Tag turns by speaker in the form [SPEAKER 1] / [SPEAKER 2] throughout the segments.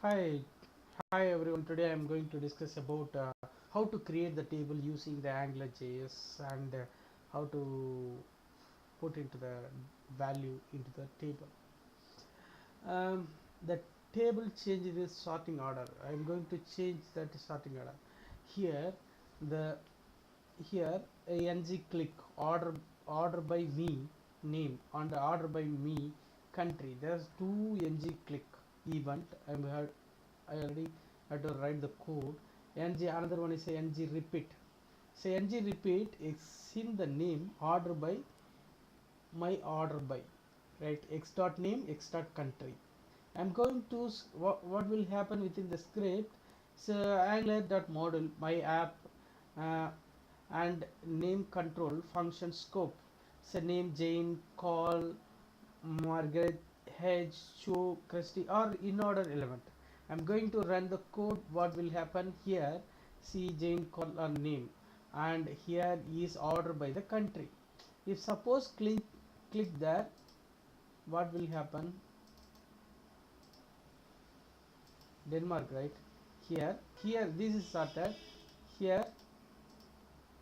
[SPEAKER 1] Hi, hi everyone. Today I'm going to discuss about how to create the table using the AngularJS and how to put into the value into the table. The table changes its sorting order. I'm going to change that sorting order. Here, the here ng click order by me name and order by me country. There's two ng click event. I already had to write the code. Ng another one is ng repeat. So ng repeat is in the name order by my order by, right? X dot name x dot country. I'm going to what will happen within the script. So angular dot model my app uh, and name control function scope. So name Jane, call Margaret, Hedge, Show, Christy, or in order element. I'm going to run the code. What will happen here? See Jane, call, or name, and here is order by the country. If suppose click there, what will happen? Denmark, right? Here this is sorted. Here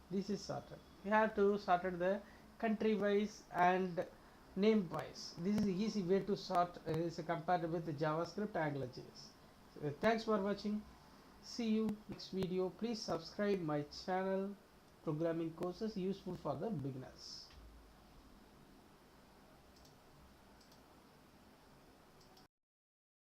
[SPEAKER 1] this is sorted. We have to sorted the country wise and name wise. This is easy way to sort is compared with the JavaScript AngularJS. Thanks for watching. See you next video. Please subscribe my channel. Programming courses useful for the beginners.